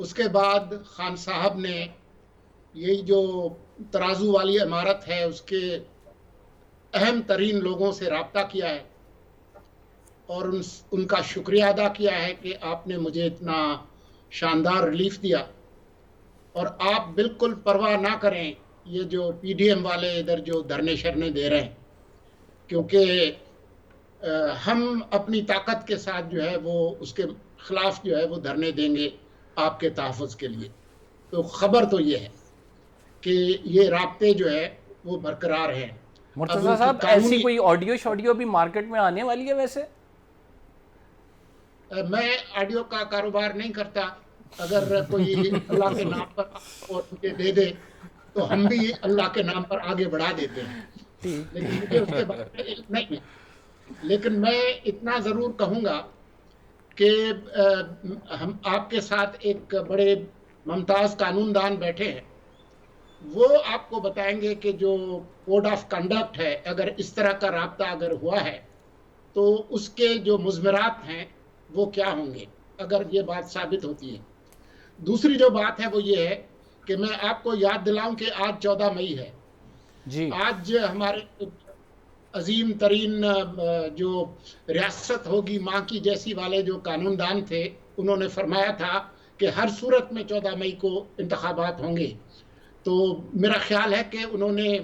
اس کے بعد خان صاحب نے یہی جو ترازو والی عمارت ہے اس کے اہم ترین لوگوں سے رابطہ کیا ہے اور ان کا شکریہ ادا کیا ہے کہ آپ نے مجھے اتنا شاندار ریلیف دیا. اور آپ بالکل پرواہ نہ کریں یہ جو پی ڈی ایم والے ادھر جو دھرنے شرنے دے رہے ہیں, کیونکہ ہم اپنی طاقت کے ساتھ جو ہے وہ اس کے خلاف جو ہے وہ دھرنے دیں گے آپ کے تحفظ کے لیے. تو خبر تو یہ ہے کہ یہ رابطے جو ہے وہ برقرار ہیں. مرتضیٰ صاحب, ایسی کوئی آڈیو شاڈیو بھی مارکیٹ میں آنے والی ہے؟ ویسے میں آڈیو کا کاروبار نہیں کرتا, اگر کوئی اللہ کے نام پر اور مجھے دے دے تو ہم بھی اللہ کے نام پر آگے بڑھا دیتے ہیں, لیکن مجھے اس کے بارے میں علم نہیں ہے. لیکن میں اتنا ضرور کہوں گا کہ ہم آپ کے ساتھ ایک بڑے ممتاز قانون دان بیٹھے ہیں, وہ آپ کو بتائیں گے کہ جو کوڈ آف کنڈکٹ ہے, اگر اس طرح کا رابطہ اگر ہوا ہے تو اس کے جو مضمرات ہیں وہ کیا ہوں گے اگر یہ بات ثابت ہوتی ہے. دوسری جو بات ہے وہ یہ ہے کہ میں آپ کو یاد دلاؤں کہ آج 14 مئی ہے جی. آج ہمارے عظیم ترین جو ریاست ہوگی ماں کی جیسی والے جو قانون دان تھے, انہوں نے فرمایا تھا کہ ہر صورت میں 14 مئی کو انتخابات ہوں گے. تو میرا خیال ہے کہ انہوں نے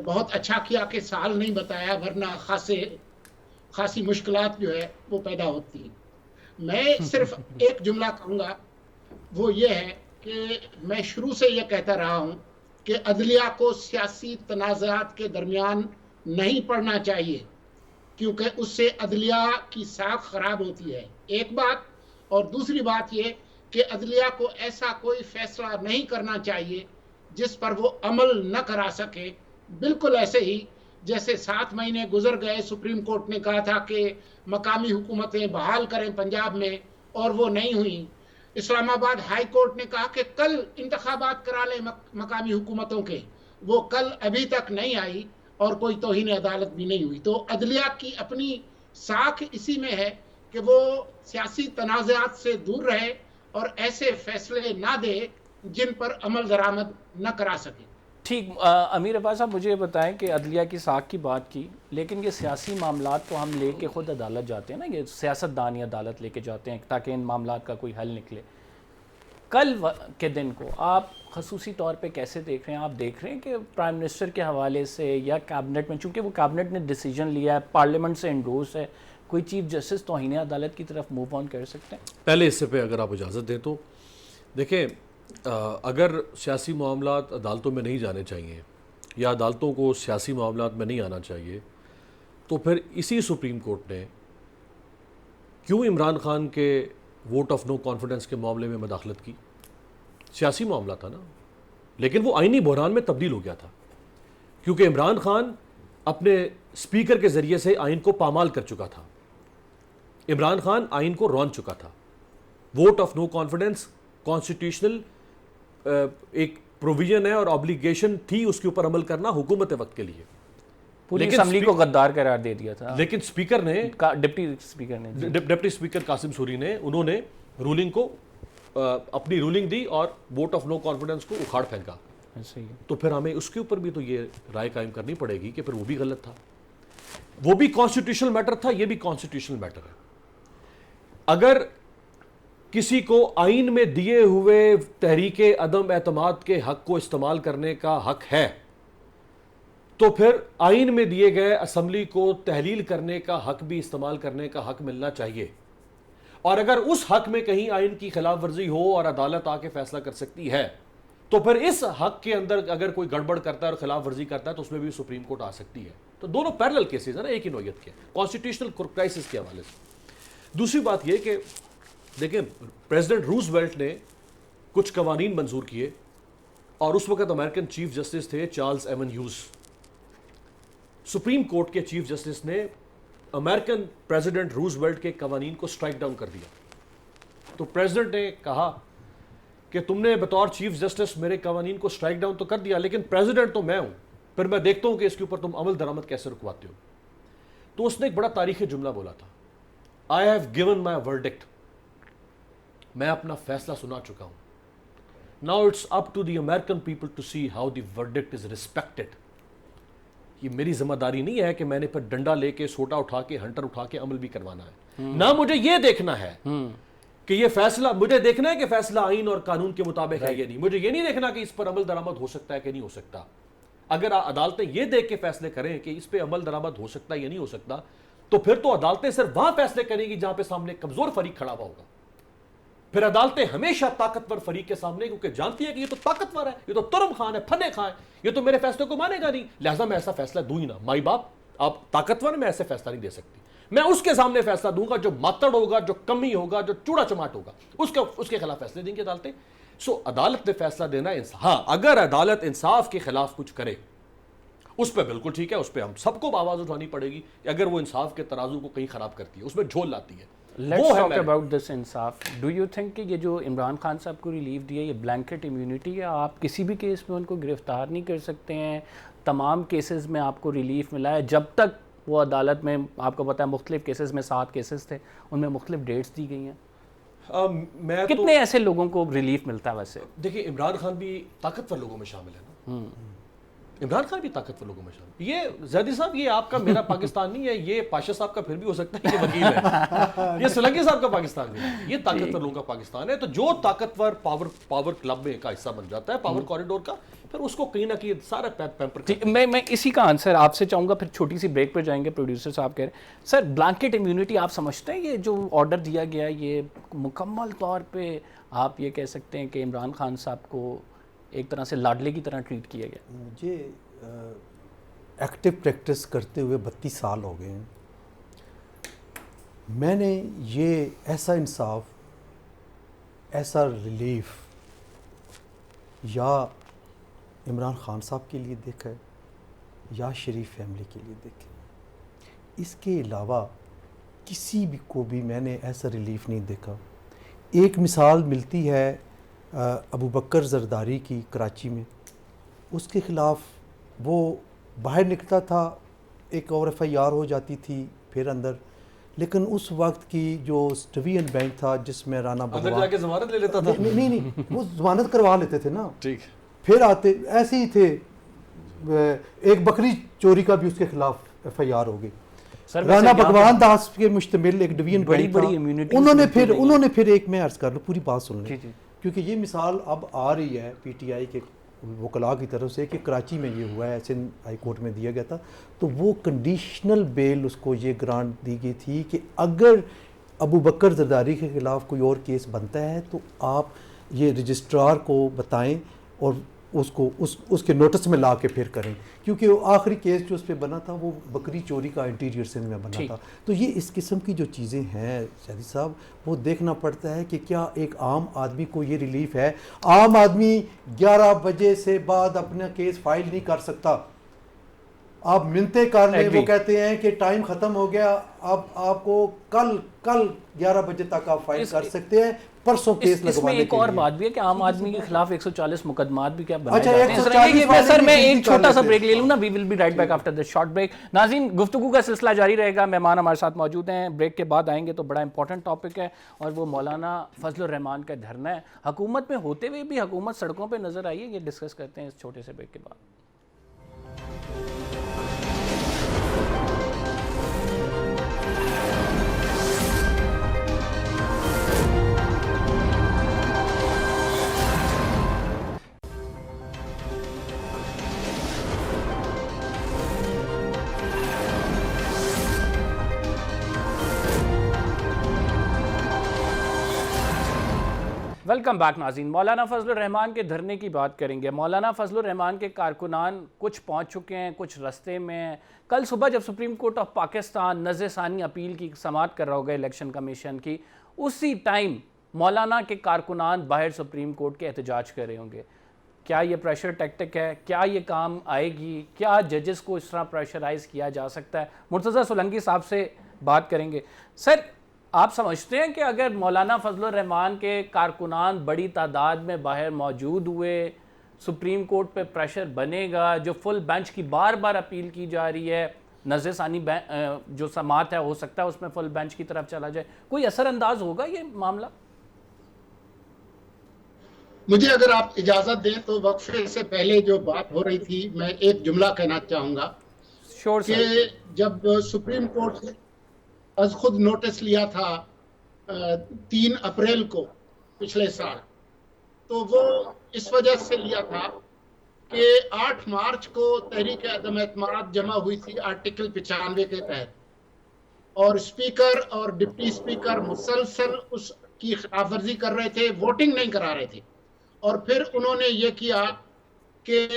بہت اچھا کیا کہ سال نہیں بتایا, ورنہ خاصی مشکلات جو ہے وہ پیدا ہوتی ہیں. میں صرف ایک جملہ کہوں گا, وہ یہ ہے کہ میں شروع سے یہ کہتا رہا ہوں کہ عدلیہ کو سیاسی تنازعات کے درمیان نہیں پڑھنا چاہیے, کیونکہ اس سے عدلیہ کی ساکھ خراب ہوتی ہے, ایک بات. اور دوسری بات یہ کہ عدلیہ کو ایسا کوئی فیصلہ نہیں کرنا چاہیے جس پر وہ عمل نہ کرا سکے. بالکل ایسے ہی جیسے 7 مہینے گزر گئے, سپریم کورٹ نے کہا تھا کہ مقامی حکومتیں بحال کریں پنجاب میں, اور وہ نہیں ہوئیں. اسلام آباد ہائی کورٹ نے کہا کہ کل انتخابات کرا لیں مقامی حکومتوں کے, وہ کل ابھی تک نہیں آئی اور کوئی توہین عدالت بھی نہیں ہوئی. تو عدلیہ کی اپنی ساکھ اسی میں ہے کہ وہ سیاسی تنازعات سے دور رہے اور ایسے فیصلے نہ دے جن پر عمل درآمد نہ کرا سکے. ٹھیک. امیر عباس صاحب, مجھے بتائیں کہ عدلیہ کی ساکھ کی بات کی, لیکن یہ سیاسی معاملات تو ہم لے کے خود عدالت جاتے ہیں نا, یہ سیاست دانی عدالت لے کے جاتے ہیں تاکہ ان معاملات کا کوئی حل نکلے. کل کے دن کو آپ خصوصی طور پہ کیسے دیکھ رہے ہیں؟ آپ دیکھ رہے ہیں کہ پرائم منسٹر کے حوالے سے یا کیبنٹ میں, چونکہ وہ کیبنٹ نے ڈیسیجن لیا ہے, پارلیمنٹ سے انڈورس ہے, کوئی چیف جسٹس توہین عدالت کی طرف موو آن کر سکتے ہیں؟ پہلے اس سے پہ اگر آپ اجازت دیں تو دیکھیں, اگر سیاسی معاملات عدالتوں میں نہیں جانے چاہیے یا عدالتوں کو سیاسی معاملات میں نہیں آنا چاہیے, تو پھر اسی سپریم کورٹ نے کیوں عمران خان کے ووٹ آف نو کانفیڈنس کے معاملے میں مداخلت کی؟ سیاسی معاملہ تھا نا, لیکن وہ آئینی بحران میں تبدیل ہو گیا تھا, کیونکہ عمران خان اپنے اسپیکر کے ذریعے سے آئین کو پامال کر چکا تھا. عمران خان آئین کو رون چکا تھا. Vote of no confidence constitutional ایک پروویژن ہے اور آبلیگیشن تھی اس کے اوپر عمل کرنا حکومت وقت کے لیے. پوری اسمبلی کو غدار قرار دے دیا تھا. لیکن اسپیکر نے, ڈپٹی اسپیکر قاسم سوری نے, انہوں نے رولنگ کو اپنی رولنگ دی اور ووٹ آف نو کانفیڈنس کو اکھاڑ پھینکا. تو پھر ہمیں اس کے اوپر بھی تو یہ رائے قائم کرنی پڑے گی کہ پھر وہ بھی غلط تھا. وہ بھی کانسٹیٹیوشنل میٹر تھا, یہ بھی کانسٹیٹیوشنل میٹر ہے. اگر کسی کو آئین میں دیے ہوئے تحریک عدم اعتماد کے حق کو استعمال کرنے کا حق ہے, تو پھر آئین میں دیے گئے اسمبلی کو تحلیل کرنے کا حق بھی استعمال کرنے کا حق ملنا چاہیے. اور اگر اس حق میں کہیں آئین کی خلاف ورزی ہو اور عدالت آ کے فیصلہ کر سکتی ہے, تو پھر اس حق کے اندر اگر کوئی گڑبڑ کرتا ہے اور خلاف ورزی کرتا ہے تو اس میں بھی سپریم کورٹ آ سکتی ہے. تو دونوں پیرلل کیسز ہیں نا, ایک ہی نوعیت کے, کانسٹیٹیوشنل کرائسس کے حوالے سے. دوسری بات یہ کہ دیکھیں, پریزیڈنٹ روز ویلٹ نے کچھ قوانین منظور کیے, اور اس وقت امریکن چیف جسٹس تھے چارلز ایون ہیوز. سپریم کورٹ کے چیف جسٹس نے امریکن پریزیڈنٹ روز ویلٹ کے قوانین کو سٹرائک ڈاؤن کر دیا. تو پریزیڈنٹ نے کہا کہ تم نے بطور چیف جسٹس میرے قوانین کو سٹرائک ڈاؤن تو کر دیا, لیکن پریزیڈنٹ تو میں ہوں, پھر میں دیکھتا ہوں کہ اس کے اوپر تم عمل درآمد کیسے رکواتے ہو. تو اس نے ایک بڑا تاریخی جملہ بولا تھا, I have given my verdict. میں اپنا فیصلہ سنا چکا ہوں. Now it's up to the American people to see how the verdict is respected. یہ میری ذمہ داری نہیں ہے کہ میں نے پھر ڈنڈا لے کے سوٹا اٹھا کے ہنٹر اٹھا کے عمل بھی کروانا ہے. نہ مجھے یہ دیکھنا ہے کہ یہ فیصلہ, مجھے دیکھنا ہے کہ فیصلہ آئین اور قانون کے مطابق ہے یا نہیں. مجھے یہ نہیں دیکھنا کہ اس پر عمل درآمد ہو سکتا ہے کہ نہیں ہو سکتا. اگر عدالتیں یہ دیکھ کے فیصلے کریں کہ اس پہ عمل درآمد ہو سکتا ہے یا نہیں ہو سکتا, تو پھر تو عدالتیں صرف وہاں فیصلے کریں گی جہاں پہ سامنے کمزور فریق کھڑا ہوا ہوگا. پھر عدالتیں ہمیشہ طاقتور فریق کے سامنے, کیونکہ جانتی ہے کہ یہ تو طاقتور ہے, یہ تو ترم خان ہے, پھنے خان ہے, یہ تو میرے فیصلے کو مانے گا نہیں, لہٰذا میں ایسا فیصلہ دوں ہی نہ. مائی باپ آپ طاقتور, میں ایسے فیصلہ نہیں دے سکتی. میں اس کے سامنے فیصلہ دوں گا جو ماتڑ ہوگا, جو کمی ہوگا, جو چوڑا چماٹ ہوگا, اس کے خلاف فیصلے دیں گے عدالتیں. سو عدالت نے فیصلہ دینا ہے. ہاں اگر عدالت انصاف کے خلاف کچھ کرے اس پہ بالکل ٹھیک ہے, اس پہ ہم سب کو آواز اٹھانی پڑے گی. اگر وہ انصاف کے ترازو کو کہیں خراب کرتی ہے, اس میں جھول لاتی ہے. Let's talk about this انصاف. Do you think کہ یہ جو عمران خان صاحب کو ریلیف دیا یہ بلینکٹ امیونٹی ہے؟ آپ کسی بھی کیس میں ان کو گرفتار نہیں کر سکتے ہیں, تمام کیسز میں آپ کو ریلیف ملا ہے جب تک وہ عدالت میں, آپ کو پتہ ہے مختلف کیسز میں 7 کیسز تھے, ان میں مختلف ڈیٹس دی گئی ہیں. کتنے ایسے لوگوں کو ریلیف ملتا ہے ویسے؟ دیکھیں عمران خان بھی طاقتور لوگوں میں شامل ہے نا. عمران خان بھی طاقتور لوگوں میں شامل. یہ زیدی صاحب یہ آپ کا میرا پاکستان نہیں ہے, یہ پاشا صاحب کا پھر بھی ہو سکتا ہے, یہ وکیل ہے. یہ سولنگی صاحب کا پاکستان نہیں ہے, یہ طاقتور لوگوں کا پاکستان ہے. تو جو طاقتور پاور کلب میں کا حصہ بن جاتا ہے, پاور کوریڈور کا, پھر اس کو کہیں نہ کہیں سارا پیمپر. میں اسی کا آنسر آپ سے چاہوں گا, پھر چھوٹی سی بریک پر جائیں گے. پروڈیوسر صاحب کہہ رہے ہیں سر بلینکٹ امیونٹی آپ سمجھتے ہیں یہ جو آرڈر دیا گیا یہ مکمل طور پہ آپ یہ کہہ سکتے ہیں کہ عمران خان صاحب کو ایک طرح سے لاڈلے کی طرح ٹریٹ کیا گیا؟ مجھے ایکٹیو پریکٹس کرتے ہوئے 32 سال ہو گئے ہیں. میں نے یہ ایسا انصاف, ایسا ریلیف یا عمران خان صاحب کے لیے دیکھا ہے یا شریف فیملی کے لیے دیکھا ہے. اس کے علاوہ کسی بھی کو بھی میں نے ایسا ریلیف نہیں دیکھا. ایک مثال ملتی ہے ابو بکر زرداری کی کراچی میں. اس کے خلاف وہ باہر نکلتا تھا, ایک اور FIR ہو جاتی تھی پھر اندر, لیکن اس وقت کی جو سٹوین بینک تھا جس میں رانا اندر جا کے ضمانت لے لیتا تھا. نہیں وہ ضمانت کروا لیتے تھے نا, ٹھیک, پھر آتے ایسے ہی تھے. ایک بکری چوری کا بھی اس کے خلاف FIR ہو گئی. رانا بھگوان داس کے مشتمل ایک ڈویژن بینک تھا, انہوں نے پھر ایک, میں عرض کر لوں پوری بات سن لیں کیونکہ یہ مثال اب آ رہی ہے PTI کے وکلاء کی طرف سے کہ کراچی میں یہ ہوا ہے, سندھ ہائی کورٹ میں دیا گیا تھا. تو وہ کنڈیشنل بیل اس کو یہ گرانٹ دی گئی تھی کہ اگر ابو بکر زرداری کے خلاف کوئی اور کیس بنتا ہے تو آپ یہ رجسٹرار کو بتائیں اور اس کے نوٹس میں لا کے پھر کریں, کیونکہ وہ آخری کیس جو اس پہ بنا تھا وہ بکری چوری کا انٹیریئر سندھ میں بنا تھا. تو یہ اس قسم کی جو چیزیں ہیں شہزاد صاحب, وہ دیکھنا پڑتا ہے کہ کیا ایک عام آدمی کو یہ ریلیف ہے. عام آدمی 11 بجے سے بعد اپنا کیس فائل نہیں کر سکتا. آپ منتیں کر لیں, وہ کہتے ہیں کہ ٹائم ختم ہو گیا, اب آپ کو کل 11 بجے تک آپ فائل کر سکتے ہیں, پرسوں کیس لگوانے کے لیے. اس میں ایک اور بات بھی ہے کہ عام آدمی کے خلاف 140 مقدمات بھی کیا بنائے جاتے ہیں. سر میں ایک چھوٹا سا بریک لے لوں نا, we will be right back after this short break. ناظرین گفتگو کا سلسلہ جاری رہے گا, مہمان ہمارے ساتھ موجود ہیں. بریک کے بعد آئیں گے تو بڑا امپورٹنٹ ٹاپک ہے اور وہ مولانا فضل الرحمان کا دھرنا ہے. حکومت میں ہوتے ہوئے بھی حکومت سڑکوں پہ نظر آئی ہے, یہ ڈسکس کرتے ہیں اس چھوٹے سے بریک کے بعد. ویلکم بیک ناظرین. مولانا فضل الرحمان کے دھرنے کی بات کریں گے. مولانا فضل الرحمان کے کارکنان کچھ پہنچ چکے ہیں, کچھ رستے میں ہیں. کل صبح جب سپریم کورٹ آف پاکستان نظر ثانی اپیل کی سماعت کر رہا ہوگا الیکشن کمیشن کی, اسی ٹائم مولانا کے کارکنان باہر سپریم کورٹ کے احتجاج کر رہے ہوں گے. کیا یہ پریشر ٹیکٹک ہے؟ کیا یہ کام آئے گی؟ کیا ججز کو اس طرح پریشرائز کیا جا سکتا ہے؟ مرتضیٰ سولنگی صاحب سے بات کریں گے. سر آپ سمجھتے ہیں کہ اگر مولانا فضل الرحمان کے کارکنان بڑی تعداد میں باہر موجود ہوئے, سپریم کورٹ پہ پریشر بنے گا, جو فل بینچ کی بار بار اپیل کی جا رہی ہے, نظر ثانی جو سماعت ہے ہو سکتا ہے اس میں فل بینچ کی طرف چلا جائے, کوئی اثر انداز ہوگا یہ معاملہ؟ مجھے اگر آپ اجازت دیں تو وقفے سے پہلے جو بات ہو رہی تھی میں ایک جملہ کہنا چاہوں گا شور کہ سر. جب سپریم کورٹ نے از خود نوٹس لیا تھا 3 اپریل کو پچھلے سال، تو وہ اس وجہ سے لیا تھا کہ 8 مارچ کو تحریک عدم اعتماد جمع ہوئی تھی آرٹیکل 95 کے تحت، اور اسپیکر اور ڈپٹی اسپیکر مسلسل اس کی خلاف ورزی کر رہے تھے، ووٹنگ نہیں کرا رہے تھے، اور پھر انہوں نے یہ کیا کہ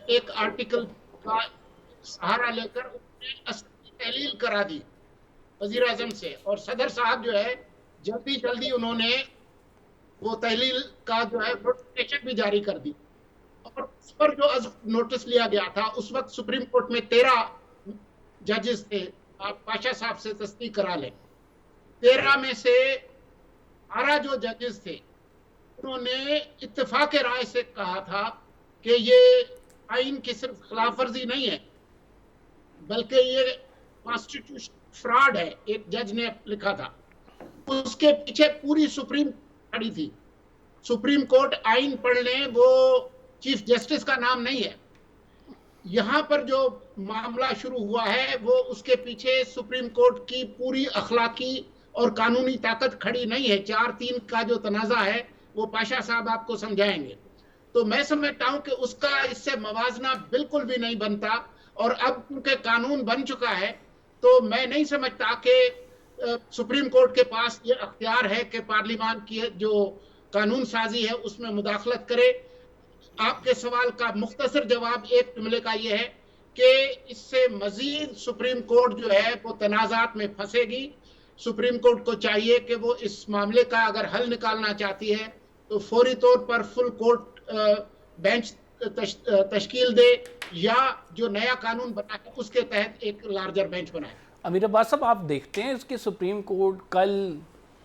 ایک آرٹیکل کا سہارا لے کر تحلیل کرا دی وزیر اعظم سے، اور صدر صاحب جو ہے جلدی انہوں نے وہ تحلیل کا جو ہے نوٹیفکیشن بھی جاری کر دی، اور اس پر جو نوٹس لیا گیا تھا اس وقت سپریم کورٹ میں 13 ججز تھے، آپ پاشا صاحب سے تصدیق کرا لیں، 13 میں سے 12 جو ججز تھے انہوں نے اتفاق رائے سے کہا تھا کہ یہ آئین کی صرف خلاف ورزی نہیں ہے بلکہ یہ کانسٹیٹیوشن فراڈ ہے، ایک جج نے لکھا تھا۔ اس کے پیچھے پوری سپریم کھڑی تھی۔ سپریم کورٹ آئین پڑھ لیں، وہ چیف جسٹس کا نام نہیں ہے۔ یہاں پر جو معاملہ شروع ہوا ہے وہ اس کے پیچھے سپریم کورٹ کی پوری اخلاقی اور قانونی طاقت کھڑی نہیں ہے۔ 4-3 کا جو تنازع ہے وہ پاشا صاحب آپ کو سمجھائیں گے۔ تو میں سمجھتا ہوں کہ اس کا اس سے موازنہ بالکل بھی نہیں بنتا، اور اب کیونکہ قانون بن چکا ہے تو میں نہیں سمجھتا کہ سپریم کورٹ کے پاس یہ اختیار ہے کہ پارلیمان کی جو قانون سازی ہے اس میں مداخلت کرے۔ آپ کے سوال کا مختصر جواب ایک جملے کا یہ ہے کہ اس سے مزید سپریم کورٹ جو ہے وہ تنازعات میں پھنسے گی۔ سپریم کورٹ کو چاہیے کہ وہ اس معاملے کا اگر حل نکالنا چاہتی ہے تو فوری طور پر فل کورٹ بینچ تشکیل دے، یا جو نیا قانون بنا ہے اس کے تحت ایک لارجر بینچ بنائے۔ امیر عباس صاحب، آپ دیکھتے ہیں اس کے سپریم کورٹ کل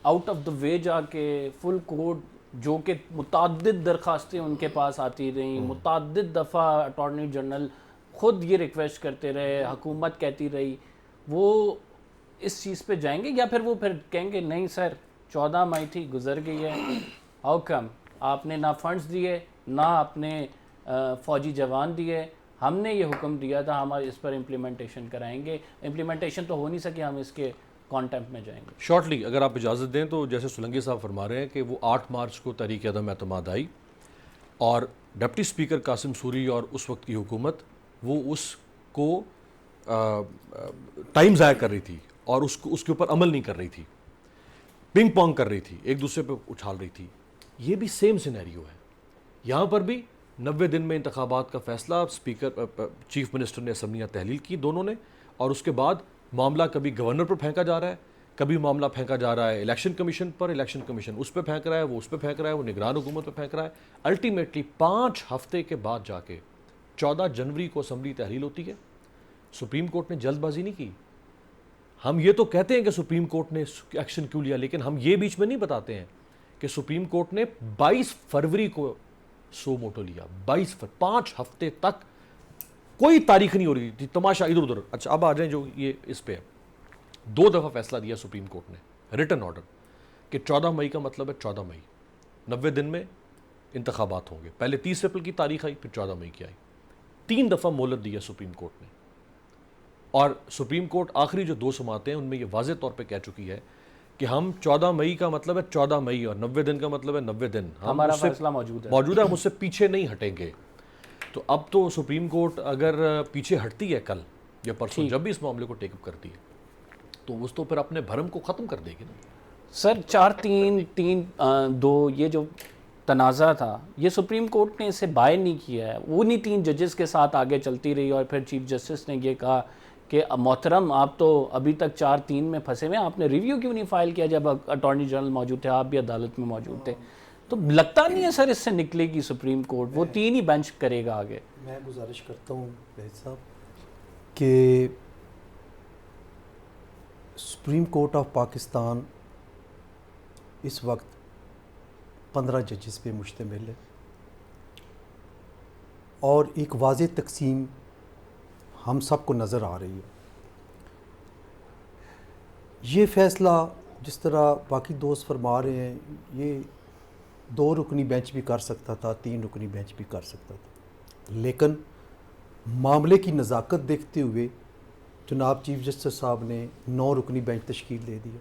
آؤٹ آف دا وے جا کے فل کورٹ، جو کہ متعدد درخواستیں ان کے پاس آتی رہیں، متعدد دفعہ اٹارنی جنرل خود یہ ریکویسٹ کرتے رہے، حکومت کہتی رہی، وہ اس چیز پہ جائیں گے یا پھر وہ پھر کہیں گے نہیں سر 14 مئی تھی گزر گئی ہے، ہاؤ کم آپ نے نہ فنڈز دیے نہ اپنے فوجی جوان دیے، ہم نے یہ حکم دیا تھا، ہم اس پر امپلیمنٹیشن کرائیں گے، امپلیمنٹیشن تو ہو نہیں سکی، ہم اس کے کانٹیمپٹ میں جائیں گے۔ شارٹلی اگر آپ اجازت دیں تو جیسے سولنگی صاحب فرما رہے ہیں کہ وہ 8 مارچ کو تحریک عدم اعتماد آئی، اور ڈپٹی اسپیکر قاسم سوری اور اس وقت کی حکومت وہ اس کو ٹائم ضائع کر رہی تھی اور اس کے اوپر عمل نہیں کر رہی تھی، پنگ پونگ کر رہی تھی، ایک دوسرے پہ اچھال رہی تھی۔ یہ بھی سیم سینیریو ہے، یہاں پر بھی 90 دن میں انتخابات کا فیصلہ، اسپیکر چیف منسٹر نے اسمبلیاں تحلیل کی دونوں نے، اور اس کے بعد معاملہ کبھی گورنر پر پھینکا جا رہا ہے، کبھی معاملہ پھینکا جا رہا ہے الیکشن کمیشن پر، الیکشن کمیشن اس پہ پھینک رہا ہے، وہ اس پہ پھینک رہا ہے، وہ نگران حکومت پہ پھینک رہا ہے۔ الٹیمیٹلی 5 ہفتے کے بعد جا کے 14 جنوری کو اسمبلی تحلیل ہوتی ہے۔ سپریم کورٹ نے جلد بازی نہیں کی۔ ہم یہ تو کہتے ہیں کہ سپریم کورٹ نے ایکشن کیوں لیا، لیکن ہم یہ بیچ میں نہیں بتاتے ہیں کہ سپریم کورٹ نے 22 فروری کو سو موٹو لیا، 5 ہفتے تک کوئی تاریخ نہیں ہو رہی تھی، تماشا ادھر ادھر۔ اچھا اب آ جائیں جو یہ اس پہ 2 دفعہ فیصلہ دیا سپریم کورٹ نے ریٹن آرڈر کہ 14 مئی کا مطلب ہے 14 مئی، 90 دن میں انتخابات ہوں گے۔ پہلے 30 اپریل کی تاریخ آئی، پھر 14 مئی کی آئی، 3 دفعہ مہلت دی ہے سپریم کورٹ نے، اور سپریم کورٹ آخری جو 2 سماعتیں ہیں ان میں یہ واضح طور پہ کہہ چکی ہے کہ ہم 14 مئی کا مطلب ہے 14 مئی، اور 90 دن کا مطلب ہے 90 دن، ہمارا فیصلہ موجود ہے، ہم اس سے پیچھے نہیں ہٹیں گے۔ تو اب تو سپریم کورٹ اگر پیچھے ہٹتی ہے کل یا پرسوں جب بھی اس معاملے کو ٹیک اپ کرتی ہے تو اس تو پھر اپنے بھرم کو ختم کر دے گی نا۔ سر 4-3-2 یہ جو تنازع تھا یہ سپریم کورٹ نے اسے بائی نہیں کیا ہے، انہی 3 ججز کے ساتھ آگے چلتی رہی، اور پھر چیف جسٹس نے یہ کہا کہ محترم آپ تو ابھی تک 4-3 میں پھنسے ہوئے، آپ نے ریویو کیوں نہیں فائل کیا جب اٹارنی جنرل موجود تھے، آپ بھی عدالت میں موجود تھے؟ تو لگتا نہیں ہے سر اس سے نکلے گی سپریم کورٹ، وہ 3 ہی بینچ کرے گا آگے۔ میں گزارش کرتا ہوں وحید صاحب کہ سپریم کورٹ آف پاکستان اس وقت 15 ججز پہ مشتمل ہے، اور ایک واضح تقسیم ہم سب کو نظر آ رہی ہے۔ یہ فیصلہ جس طرح باقی دوست فرما رہے ہیں، یہ 2 رکنی بینچ بھی کر سکتا تھا, 3 رکنی بینچ بھی کر سکتا تھا, لیکن معاملے کی نزاکت دیکھتے ہوئے جناب چیف جسٹس صاحب نے 9 رکنی بینچ تشکیل دے دیا.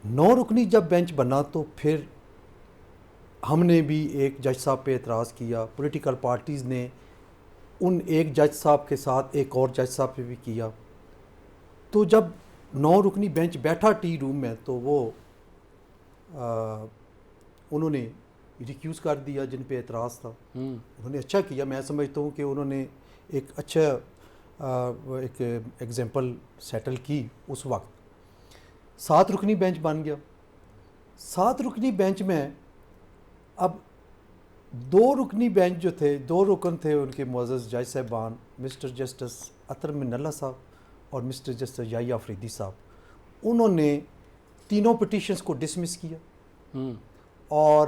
9 رکنی جب بینچ بنا تو پھر ہم نے بھی ایک جج صاحب پہ اعتراض کیا, پولیٹیکل پارٹیز نے ان ایک جج صاحب کے ساتھ ایک اور جج صاحب پہ بھی کیا. تو جب 9 رکنی بینچ بیٹھا ٹی روم میں تو وہ انہوں نے ریکیوز کر دیا جن پہ اعتراض تھا. انہوں نے اچھا کیا, میں سمجھتا ہوں کہ انہوں نے ایک اچھا ایک ایگزامپل سیٹل کی اس وقت. 7 رکنی بینچ بن گیا. 7 رکنی بینچ میں اب 2 رکنی بینچ جو تھے, 2 رکن تھے ان کے معزز جج صاحبان, مسٹر جسٹس عطر من اللہ صاحب اور مسٹر جسٹس یحییٰ آفریدی صاحب. انہوں نے تینوں پٹیشنز کو ڈسمس کیا اور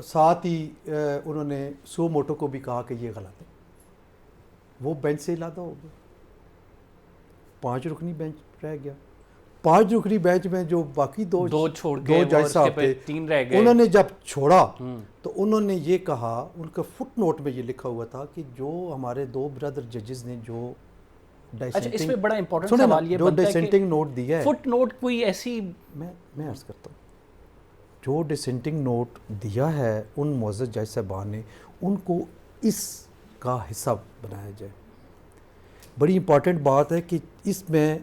ساتھ ہی انہوں نے سو موٹو کو بھی کہا کہ یہ غلط ہے. وہ بینچ سے علادہ ہو گیا. 5 رکنی بینچ رہ گیا. 5 رکنی بینچ میں جو باقی دو جج صاحب تھے, 3 رہ گئے. انہوں نے جب چھوڑا تو انہوں نے یہ کہا, ان کا فٹ نوٹ میں یہ لکھا ہوا تھا کہ جو ہمارے 2 برادر ججز نے جو اس میں بڑا امپورٹنٹ سوال یہ بنتا ہے ڈسینٹنگ نوٹ دیا ہے, فٹ نوٹ کوئی ایسی, میں عرض کرتا ہوں, جو ڈسینٹنگ نوٹ دیا ہے ان معزز جج صاحبان نے, ان کو اس کا حصہ بنایا جائے. بڑی امپورٹنٹ بات ہے کہ اس میں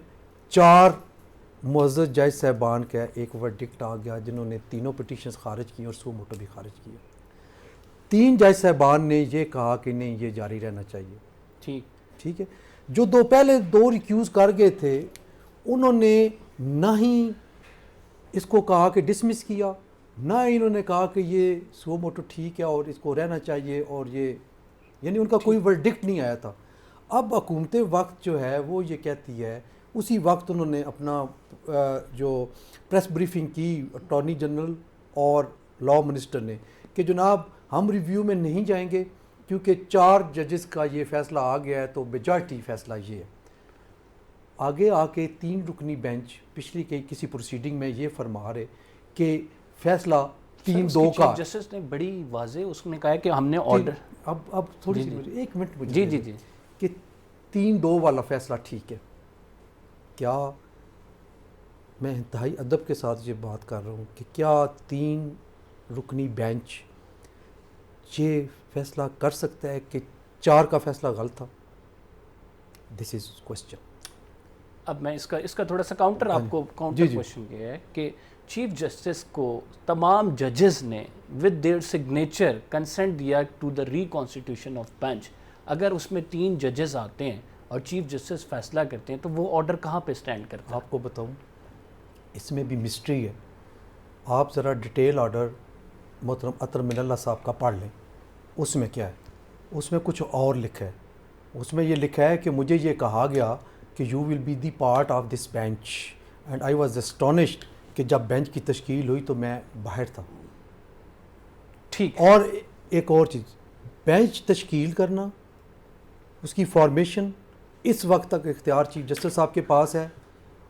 4 معزز جج صاحبان کا ایک ورڈکٹ آ گیا جنہوں نے تینوں پٹیشنز خارج کی اور سو موٹو بھی خارج کیا. 3 جج صاحبان نے یہ کہا کہ نہیں یہ جاری رہنا چاہیے. ٹھیک ہے. جو پہلے 2 ریکیوز کر گئے تھے انہوں نے نہ ہی اس کو کہا کہ ڈسمس کیا, نہ ہی انہوں نے کہا کہ یہ سو موٹو ٹھیک ہے اور اس کو رہنا چاہیے, اور یہ یعنی ان کا کوئی ورڈکٹ نہیں آیا تھا. اب حکومت وقت جو ہے وہ یہ کہتی ہے, اسی وقت انہوں نے اپنا جو پریس بریفنگ کی اٹارنی جنرل اور لاء منسٹر نے کہ جناب ہم ریویو میں نہیں جائیں گے کیونکہ 4 ججز کا یہ فیصلہ آ گیا ہے تو میجارٹی فیصلہ یہ ہے. آگے آ کے 3 رکنی بینچ پچھلی کسی پروسیڈنگ میں یہ فرما رہے کہ فیصلہ 3-2 کا. جسٹس نے بڑی واضح اس نے کہا ہے کہ ہم نے آرڈر, اب تھوڑی سی 1 منٹ مجھے جی کہ 3-2 والا فیصلہ ٹھیک ہے کیا؟ میں انتہائی ادب کے ساتھ یہ بات کر رہا ہوں کہ کیا 3 رکنی بینچ یہ فیصلہ کر سکتا ہے کہ 4 کا فیصلہ غلط تھا؟ دس از کوشچن. اب میں اس کا تھوڑا سا کاؤنٹر آپ کو کاؤنٹر کوشچن یہ ہے کہ چیف جسٹس کو تمام ججز نے ود دیئر سگنیچر کنسنٹ دیا ٹو دا ریکانسٹیٹیوشن آف بینچ. اگر اس میں 3 ججز آتے ہیں اور چیف جسٹس فیصلہ کرتے ہیں تو وہ آرڈر کہاں پہ سٹینڈ کرتا ہے؟ آپ کو بتاؤں اس میں بھی مسٹری ہے. آپ ذرا ڈیٹیل آرڈر محترم عطر من اللہ صاحب کا پڑھ لیں. اس میں کیا ہے؟ اس میں کچھ اور لکھا ہے. اس میں یہ لکھا ہے کہ مجھے یہ کہا گیا کہ you will be the part of this bench and I was astonished کہ جب بینچ کی تشکیل ہوئی تو میں باہر تھا. ٹھیک. اور ایک اور چیز, بینچ تشکیل کرنا, اس کی فارمیشن اس وقت تک اختیار چیف جسٹس صاحب کے پاس ہے,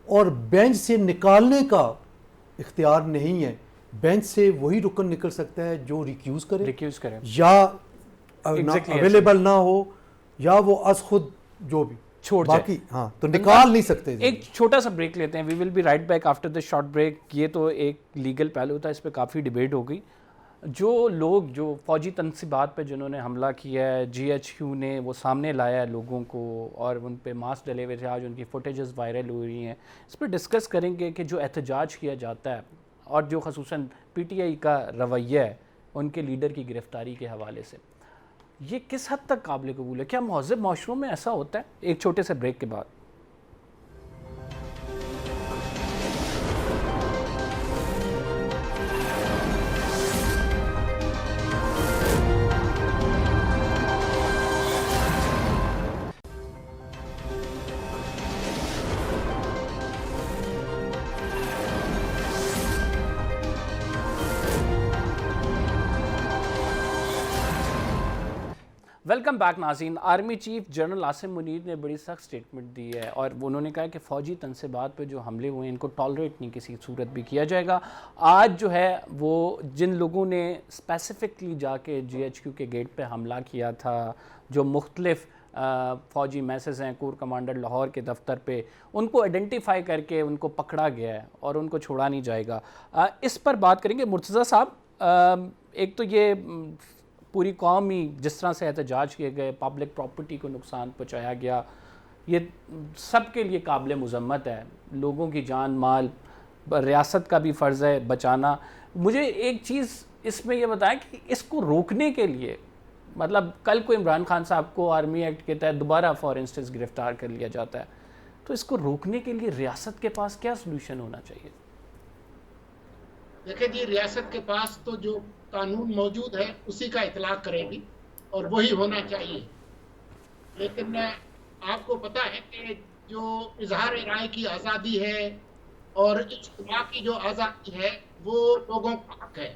اور بینچ سے نکالنے کا اختیار نہیں ہے. بینچ سے وہی رکن نکل سکتا ہے جو ریکیوز کرے یا اویلیبل نہ ہو یا وہ از خود جو بھی چھوڑ باقی ہاں تو نکال نہیں سکتے. ایک چھوٹا سا بریک لیتے ہیں. We will be right back after this short break. یہ تو ایک لیگل پہلو تھا, اس پہ کافی ڈیبیٹ ہو گئی. جو لوگ جو فوجی تنصیبات پہ جنہوں نے حملہ کیا ہے, جی ایچ کیو نے وہ سامنے لایا ہے لوگوں کو اور ان پہ ماسک ڈلے ہوئے تھے, آج ان کی فوٹیجز وائرل ہو رہی ہیں. اس پہ ڈسکس کریں گے کہ جو احتجاج کیا جاتا ہے اور جو خصوصاً پی ٹی آئی کا رویہ ہے ان کے لیڈر کی گرفتاری کے حوالے سے, یہ کس حد تک قابل قبول ہے؟ کیا مہذب معاشروں میں ایسا ہوتا ہے؟ ایک چھوٹے سے بریک کے بعد. ویلکم بیک ناظرین. Army chief general Asim Munir نے بڑی سخت سٹیٹمنٹ دی ہے اور انہوں نے کہا کہ فوجی تنصیبات پہ جو حملے ہوئے ہیں ان کو ٹالریٹ نہیں کسی صورت بھی کیا جائے گا. آج جو ہے وہ جن لوگوں نے اسپیسیفکلی جا کے جی ایچ کیو کے گیٹ پہ حملہ کیا تھا, جو مختلف فوجی میسز ہیں کور کمانڈر لاہور کے دفتر پہ, ان کو آئیڈینٹیفائی کر کے ان کو پکڑا گیا ہے اور ان کو چھوڑا نہیں جائے گا. اس پر بات کریں گے. مرتضیٰ صاحب, ایک تو یہ پوری قوم ہی جس طرح سے احتجاج کیے گئے, پبلک پراپرٹی کو نقصان پہنچایا گیا, یہ سب کے لیے قابل مذمت ہے. لوگوں کی جان مال ریاست کا بھی فرض ہے بچانا. مجھے ایک چیز اس میں یہ بتائیں کہ اس کو روکنے کے لیے, مطلب کل کو عمران خان صاحب کو آرمی ایکٹ کے تحت دوبارہ فار انسٹنس گرفتار کر لیا جاتا ہے, تو اس کو روکنے کے لیے ریاست کے پاس کیا سلوشن ہونا چاہیے؟ دیکھیں جی, ریاست کے پاس تو جو قانون موجود ہے اسی کا اطلاق کرے گی اور وہی ہونا چاہیے. لیکن آپ کو پتہ ہے کہ جو اظہار رائے کی آزادی ہے اور اجتماع کی جو آزادی ہے وہ لوگوں کا حق ہے.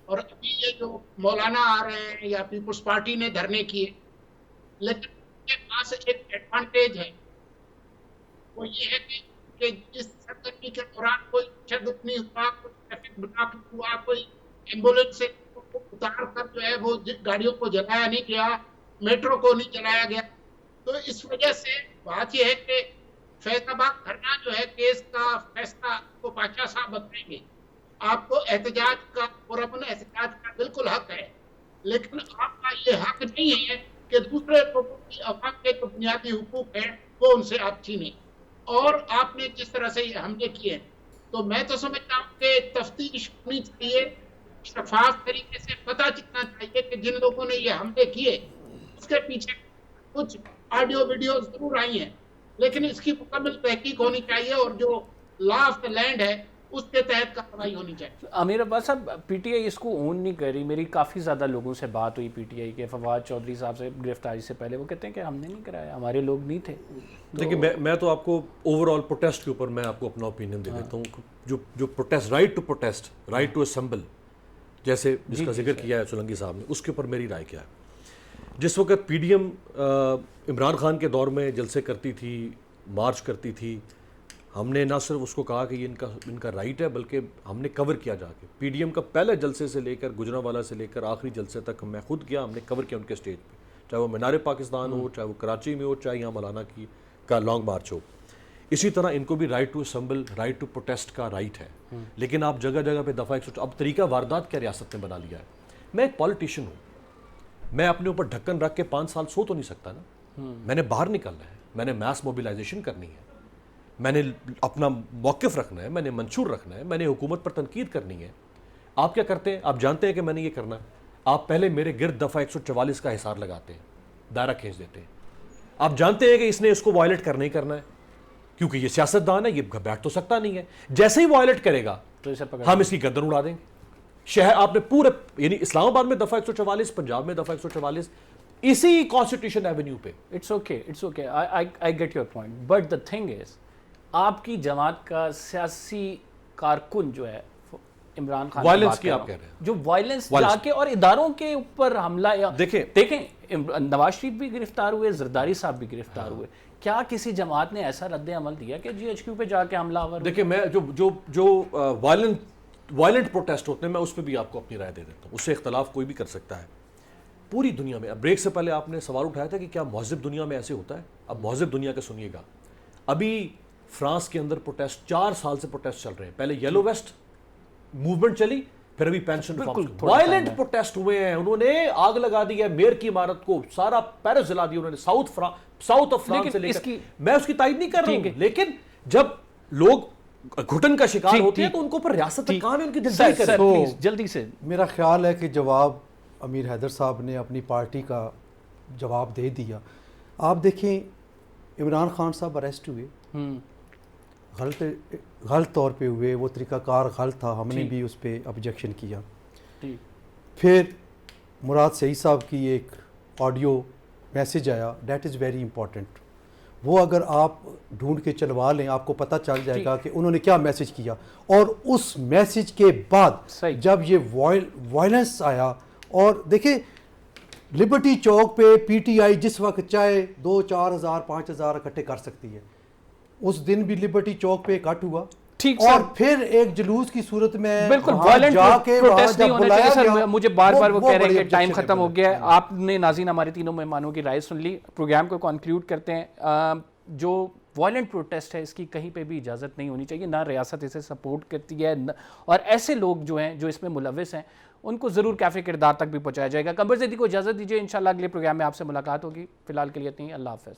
اور ابھی یہ جو مولانا آ رہے ہیں یا پیپلز پارٹی نے دھرنے کیے, لیکن ان کے پاس ایک ایڈوانٹیج ہے, وہ یہ ہے کہ اس سرگرمی کے دوران کوئی تشدد نہیں ہوا, کوئی ٹریفک بلاک نہیں ہوا, کوئی ایمبولینس سے اتار کر جو ہے وہ گاڑیوں کو جلایا نہیں گیا, میٹرو کو نہیں جلایا گیا. تو اس وجہ سے بات یہ ہے کہ فیض آباد دھرنا جو ہے کیس کا فیصلہ کو بادشاہ صاحب بتائیں گے. آپ کو احتجاج کا, پرامن احتجاج کا بالکل حق ہے, لیکن آپ کا یہ حق نہیں ہے کہ دوسرے لوگوں کی عوام کے جو بنیادی حقوق ہیں وہ ان سے آپ چھینیں. اور آپ نے جس طرح سے یہ حملے کیے, تو میں تو سمجھتا ہوں کہ تفتیش ہونی چاہیے, شفاف طریقے سے پتہ چلنا چاہیے کہ جن لوگوں نے یہ حملے کیے اس کے پیچھے کچھ آڈیو ویڈیو ضرور آئی ہیں, لیکن اس کی مکمل تحقیق ہونی چاہیے اور جو لا آف دا لینڈ ہے اس کے تحت کارروائی ہونی چاہیے. امیر عباس صاحب, پی ٹی آئی اس کو اون نہیں کر رہی. میری کافی زیادہ لوگوں سے بات ہوئی پی ٹی آئی کے, فواد چودھری صاحب سے گرفتاری سے پہلے, وہ کہتے ہیں کہ ہم نے نہیں کرایا, ہمارے لوگ نہیں تھے. دیکھیے میں تو آپ کو اوور آل پروٹیسٹ کے اوپر میں آپ کو اپنا اوپینین دے دیتا ہوں. جو protest, right to protest, right to assemble, جیسے جس کا ذکر کیا ہے سولنگی صاحب نے, اس کے اوپر میری رائے کیا ہے. جس وقت P D M Imran Khan کے دور میں جلسے کرتی تھی, مارچ کرتی تھی, ہم نے نہ صرف اس کو کہا کہ یہ ان کا رائٹ ہے, بلکہ ہم نے کور کیا جا کے. پی ڈی ایم کا پہلے جلسے سے لے کر گجرانوالہ سے لے کر آخری جلسے تک میں خود گیا, ہم نے کور کیا ان کے اسٹیج پہ, چاہے وہ مینار پاکستان ہو, چاہے وہ کراچی میں ہو, چاہے یہاں مولانا کی کا لانگ مارچ ہو. اسی طرح ان کو بھی right to assemble, right to protest کا رائٹ ہے. لیکن آپ جگہ جگہ پہ دفعہ 100 اب طریقہ واردات کیا ریاست نے بنا لیا ہے. میں ایک پالیٹیشین ہوں, میں اپنے اوپر ڈھکن رکھ کے 5 سال سو تو نہیں سکتا نا. میں نے باہر نکلنا ہے, میں نے میس موبیلائزیشن کرنی ہے, میں نے اپنا موقف رکھنا ہے, میں نے منشور رکھنا ہے, میں نے حکومت پر تنقید کرنی ہے. آپ کیا کرتے ہیں, آپ جانتے ہیں کہ میں نے یہ کرنا ہے, آپ پہلے میرے گرد دفعہ 144 کا حصار لگاتے ہیں, دائرہ کھینچ دیتے ہیں. آپ جانتے ہیں کہ اس نے اس کو وائلیٹ کرنا ہی کرنا ہے, کیونکہ یہ سیاستدان ہے, یہ بیٹھ تو سکتا نہیں ہے. جیسے ہی وائلیٹ کرے گا ہم اس کی گردن اڑا دیں گے. شہر آپ نے پورے, یعنی اسلام آباد میں دفعہ 144, پنجاب میں دفعہ 144, اسی کانسٹیٹیوشن ایونیو پہ. It's okay, I get your point, but the thing is آپ کی جماعت کا سیاسی کارکن جو ہے عمران خان, وائلنس کی آپ کہہ رہے ہیں, جو وائلنس جا کے اور اداروں کے اوپر حملہ, دیکھیں نواز شریف بھی گرفتار ہوئے, زرداری صاحب بھی گرفتار ہوئے. کیا کسی جماعت نے ایسا رد عمل دیا کہ جی ایچ کیو پہ جا کے حملہ آور؟ دیکھیں میں جو وائلنٹ پروٹیسٹ ہوتے ہیں, میں اس پہ بھی آپ کو اپنی رائے دے دیتا ہوں. اس سے اختلاف کوئی بھی کر سکتا ہے پوری دنیا میں. اب بریک سے پہلے آپ نے سوال اٹھایا تھا کہ کیا مہذب دنیا میں ایسے ہوتا ہے. اب مہذب دنیا کا سنیے گا, ابھی فرانس کے اندر پروٹیسٹ 4 سال سے پروٹیسٹ چل رہے ہیں. پہلے یلو ویسٹ موومنٹ چلی, پھر ابھی پینشن ریفارم, وائلنٹ پروٹیسٹ ہوئے ہیں. انہوں نے آگ لگا دی ہے میئر کی عمارت کو, سارا پیرس جلا دیا انہوں نے, ساؤتھ آف فرانس سے لے کر. میں اس کی تائید نہیں کر رہا ہوں, لیکن جب لوگ گھٹن کا شکار ہوتے ہیں تو ان کو پر ریاست کام ہے ان کی دلداری کریں. جلدی سے میرا خیال ہے کہ جواب امیر حیدر صاحب نے اپنی پارٹی کا جواب دے دیا. آپ دیکھیں عمران خان صاحب اریسٹ ہوئے, غلط طور پہ ہوئے, وہ طریقہ کار غلط تھا, ہم نے بھی اس پہ آبجیکشن کیا. پھر مراد سعید صاحب کی ایک آڈیو میسیج آیا, دیٹ از ویری امپورٹنٹ. وہ اگر آپ ڈھونڈ کے چلوا لیں آپ کو پتہ چل جائے گا کہ انہوں نے کیا میسیج کیا. اور اس میسیج کے بعد جب یہ وائلنس آیا, اور دیکھیں لبرٹی چوک پہ پی ٹی آئی جس وقت چاہے 2-4 ہزار 5 ہزار اکٹھے کر سکتی ہے. اس دن بھی لبرٹی چوک پہ اکٹھ ہوا, اور پھر ایک جلوس کی صورت میں بالکل وائلنٹ پروٹیسٹ نہیں ہونا چاہیے. سر مجھے بار بار وہ کہہ رہے ہیں کہ ٹائم ختم ہو گیا ہے. آپ نے ناظرین ہمارے تینوں مہمانوں کی رائے سن لی, پروگرام کو کنکلیوڈ کرتے ہیں. جو وائلنٹ پروٹیسٹ ہے اس کی کہیں پہ بھی اجازت نہیں ہونی چاہیے, نہ ریاست اسے سپورٹ کرتی ہے, اور ایسے لوگ جو ہیں جو اس میں ملوث ہیں ان کو ضرور کیفے کردار تک بھی پہنچایا جائے گا. قمر زیدی کو اجازت دیجیے, انشاءاللہ اگلے پروگرام میں آپ سے ملاقات ہوگی. فی الحال کے لیے اتنی, اللہ حافظ.